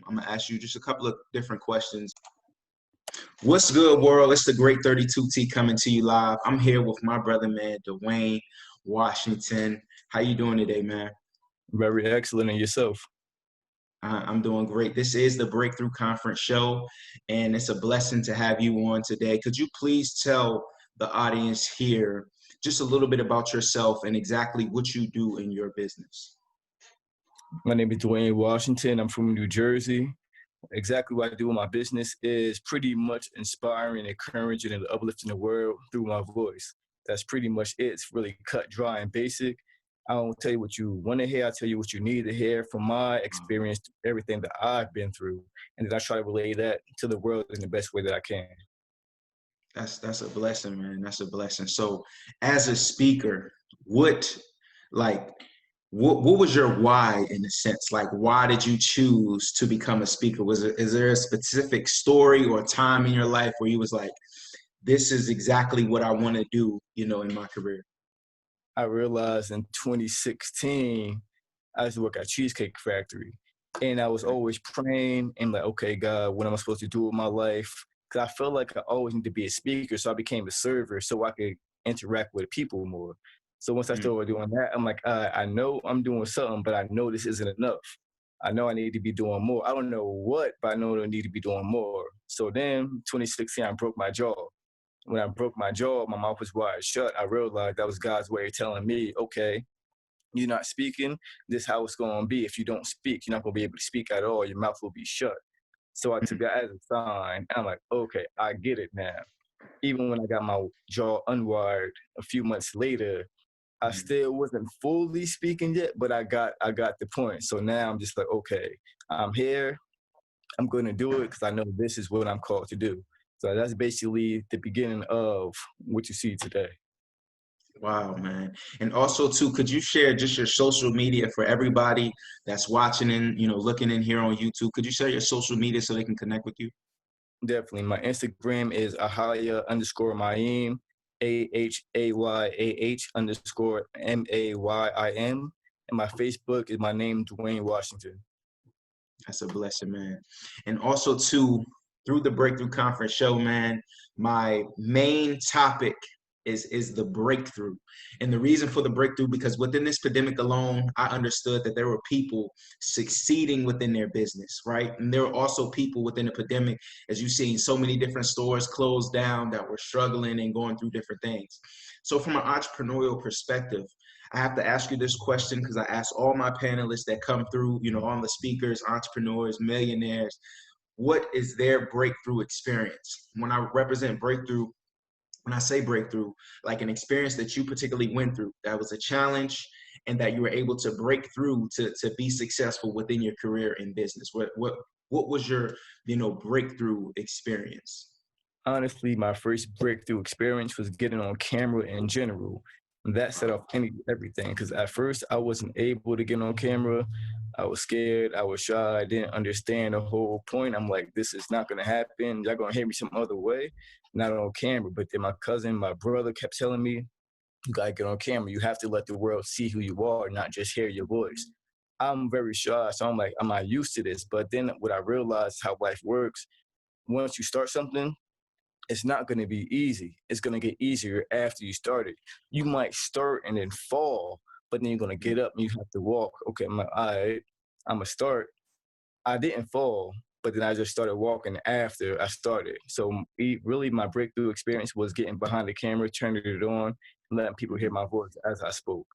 I'm gonna ask you just a couple of different questions. What's good, world? It's the Great 32T coming to you live. I'm here with my brother, man, Dwayne Washington. How you doing today, man? Very excellent. And yourself? I'm doing great. This is the Breakthrough Conference show, and it's a blessing to have you on today. Could you please tell the audience here just a little bit about yourself and exactly what you do in your business? My name is Dwayne Washington. I'm from New Jersey. Exactly what I do in my business is pretty much inspiring, encouraging, and uplifting the world through my voice. That's pretty much it. It's really cut, dry, and basic. I don't tell you what you want to hear. I tell you what you need to hear from my experience, everything that I've been through. And then I try to relay that to the world in the best way that I can. That's a blessing, man. That's a blessing. So as a speaker, what was your why in a sense? Like, why did you choose to become a speaker? Is there a specific story or time in your life where you was like, this is exactly what I want to do, in my career? I realized in 2016, I used to work at Cheesecake Factory. And I was always praying and like, okay, God, what am I supposed to do with my life? Because I felt like I always need to be a speaker. So I became a server so I could interact with people more. So once I started doing that, I'm like, I know I'm doing something, but I know this isn't enough. I know I need to be doing more. I don't know what, but I know I need to be doing more. So then 2016, I broke my jaw. When I broke my jaw, my mouth was wide shut. I realized that was God's way of telling me, okay, you're not speaking, this is how it's going to be. If you don't speak, you're not going to be able to speak at all. Your mouth will be shut. So I took that as a sign. I'm like, okay, I get it now. Even when I got my jaw unwired a few months later, I still wasn't fully speaking yet, but I got the point. So now I'm just like, okay, I'm here. I'm going to do it because I know this is what I'm called to do. So that's basically the beginning of what you see today. Wow, man. And also too, could you share just your social media for everybody that's watching and, looking in here on YouTube? Could you share your social media so they can connect with you? Definitely. My Instagram is Ahaya_Maim, AHAYAH_MAYIM. And my Facebook is my name, Dwayne Washington. That's a blessing, man. And also too, through the Breakthrough Conference show, man, my main topic is the breakthrough. And the reason for the breakthrough, because within this pandemic alone, I understood that there were people succeeding within their business, right? And there were also people within the pandemic, as you've seen, so many different stores closed down that were struggling and going through different things. So from an entrepreneurial perspective, I have to ask you this question because I ask all my panelists that come through, all the speakers, entrepreneurs, millionaires, what is their breakthrough experience? When I represent breakthrough, when I say breakthrough, like an experience that you particularly went through, that was a challenge and that you were able to break through to be successful within your career in business. What was your, breakthrough experience? Honestly, my first breakthrough experience was getting on camera in general. And that set off everything. Because at first, I wasn't able to get on camera. I was scared. I was shy. I didn't understand the whole point. I'm like, this is not going to happen. Y'all going to hear me some other way, not on camera. But then my cousin, my brother kept telling me, you got to get on camera. You have to let the world see who you are, not just hear your voice. I'm very shy. So I'm like, I'm not used to this. But then what I realized how life works, once you start something, it's not going to be easy. It's going to get easier after you start it. You might start and then fall, but then you're going to get up and you have to walk. Okay, I'm like, all right, I'm going to start. I didn't fall, but then I just started walking after I started. So really my breakthrough experience was getting behind the camera, turning it on, and letting people hear my voice as I spoke.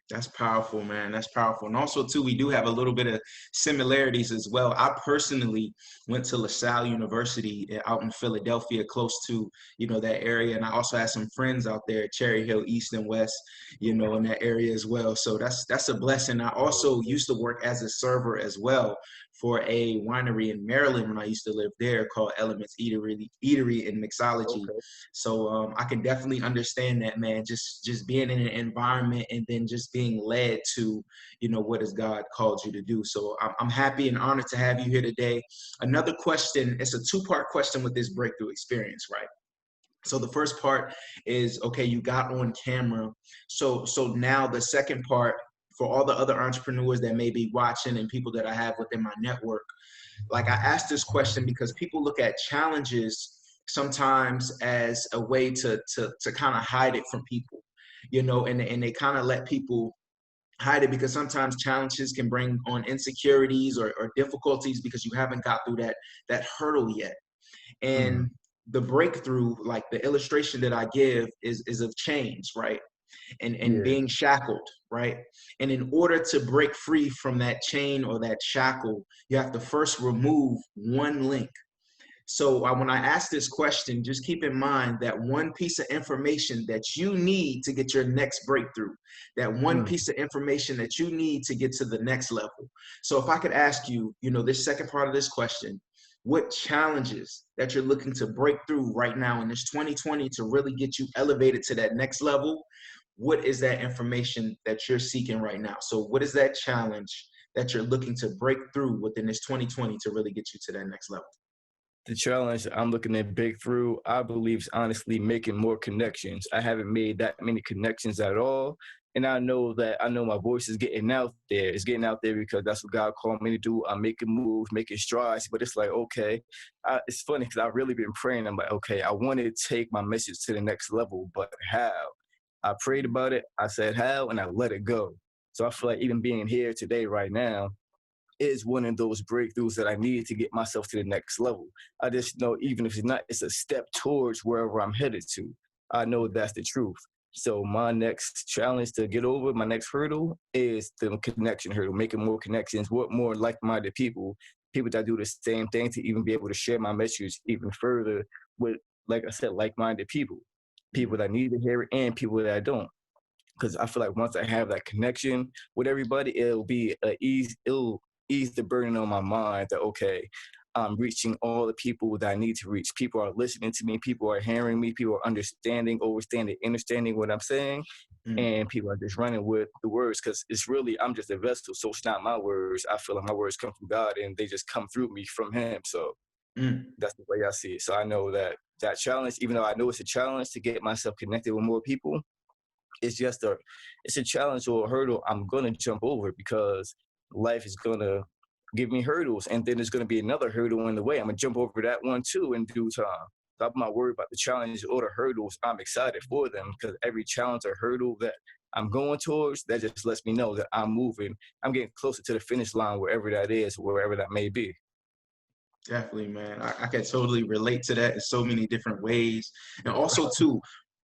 That's powerful, man. That's powerful. And also, too, we do have a little bit of similarities as well. I personally went to LaSalle University out in Philadelphia, close to, that area. And I also had some friends out there at Cherry Hill, East and West, in that area as well. So that's a blessing. I also used to work as a server as well for a winery in Maryland when I used to live there called Elements Eatery and Mixology. Okay. So I can definitely understand that, man, just being in an environment and then just being led to, what has God called you to do. So I'm happy and honored to have you here today. Another question, it's a two-part question with this breakthrough experience, right? So the first part is, okay, you got on camera. So now the second part, for all the other entrepreneurs that may be watching and people that I have within my network, like I asked this question because people look at challenges sometimes as a way to kind of hide it from people, and they kind of let people hide it because sometimes challenges can bring on insecurities or difficulties because you haven't got through that hurdle yet. Mm. And the breakthrough, like the illustration that I give is of chains, right? And Yeah. being shackled, right? And in order to break free from that chain or that shackle, you have to first remove one link. So when I ask this question, just keep in mind that one piece of information that you need to get your next breakthrough, that one Mm. piece of information that you need to get to the next level. So if I could ask you, this second part of this question, what challenges that you're looking to break through right now in this 2020 to really get you elevated to that next level? What is that information that you're seeking right now? So what is that challenge that you're looking to break through within this 2020 to really get you to that next level? The challenge I'm looking at big through, I believe, is honestly making more connections. I haven't made that many connections at all. And I know my voice is getting out there. It's getting out there because that's what God called me to do. I'm making moves, making strides. But it's like, okay, it's funny because I've really been praying. I'm like, okay, I want to take my message to the next level, but how? I prayed about it. I said how, and I let it go. So I feel like even being here today, right now, is one of those breakthroughs that I need to get myself to the next level. I just know even if it's not, it's a step towards wherever I'm headed to. I know that's the truth. So my next challenge to get over, my next hurdle is the connection hurdle, making more connections, work more like-minded people, people that do the same thing to even be able to share my message even further with, like I said, like-minded people, people Mhm. that need to hear it and people that don't. Because I feel like once I have that connection with everybody, it'll ease the burden on my mind that, okay, I'm reaching all the people that I need to reach. People are listening to me. People are hearing me. People are understanding what I'm saying. Mm, And people are just running with the words because it's really, I'm just a vessel. So it's not my words. I feel like my words come from God and they just come through me from Him. So mm, that's the way I see it. So I know that challenge, even though I know it's a challenge to get myself connected with more people, it's just it's a challenge or a hurdle I'm gonna jump over because life is gonna give me hurdles, and then there's gonna be another hurdle in the way. I'm gonna jump over that one too in due time. So I'm not worried about the challenge or the hurdles. I'm excited for them because every challenge or hurdle that I'm going towards, that just lets me know that I'm moving. I'm getting closer to the finish line, wherever that is, wherever that may be. definitely, man. I can totally relate to that in so many different ways. And also too,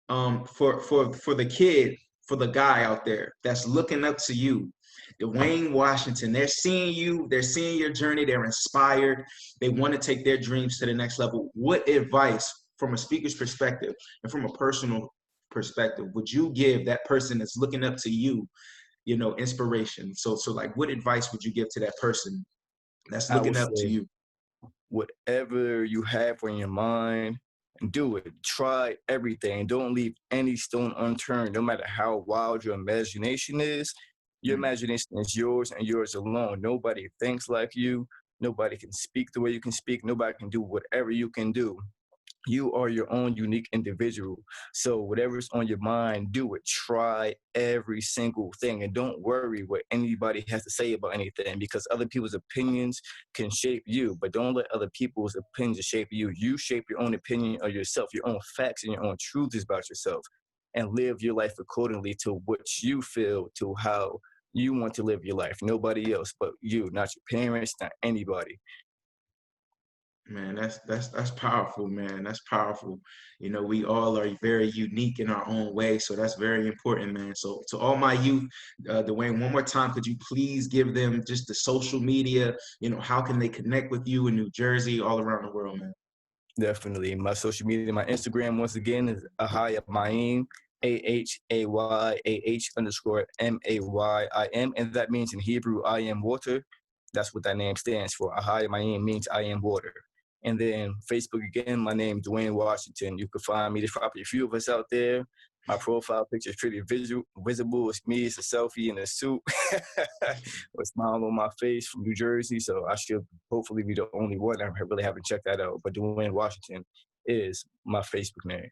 for the kid, for the guy out there that's looking up to you, Dwayne Washington, they're seeing you, they're seeing your journey, they're inspired, they want to take their dreams to the next level. What advice from a speaker's perspective and from a personal perspective would you give that person that's looking up to you, inspiration? So like what advice would you give to that person that's I would looking up to say you? whatever you have on your mind, do it. Try everything. Don't leave any stone unturned, no matter how wild your imagination is. Your Mm, imagination is yours and yours alone. Nobody thinks like you. Nobody can speak the way you can speak. Nobody can do whatever you can do. You are your own unique individual. So whatever's on your mind, do it. Try every single thing and don't worry what anybody has to say about anything because other people's opinions can shape you, but don't let other people's opinions shape you. You shape your own opinion of yourself, your own facts and your own truths about yourself, and live your life accordingly to what you feel, to how you want to live your life. Nobody else but you, not your parents, not anybody. man, that's powerful, man. That's powerful. We all are very unique in our own way, so that's very important, man. So to all my youth, Dwayne, one more time, could you please give them just the social media? How can they connect with you in New Jersey, all around the world, man? Definitely. My social media, my Instagram, once again, is Ahaya Mayim, AHAYA_MAYIM. And that means in Hebrew, I am water. That's what that name stands for. Ahaya Mayim means I am water. And then Facebook again, my name, Dwayne Washington. You can find me. There's probably a few of us out there. My profile picture is pretty visible. It's me. It's a selfie in a suit with a smile on my face from New Jersey. So I should hopefully be the only one. I really haven't checked that out. But Dwayne Washington is my Facebook name.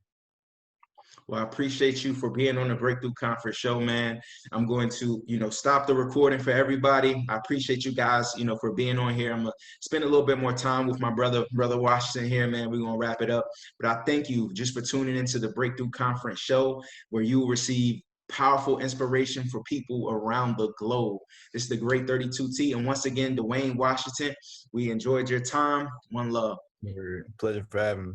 Well, I appreciate you for being on the Breakthrough Conference show, man. I'm going to, stop the recording for everybody. I appreciate you guys, for being on here. I'm going to spend a little bit more time with my brother Washington here, man. We're going to wrap it up. But I thank you just for tuning into the Breakthrough Conference show, where you will receive powerful inspiration for people around the globe. This is the Great 32T. And once again, Dwayne Washington, we enjoyed your time. One love. Pleasure for having me.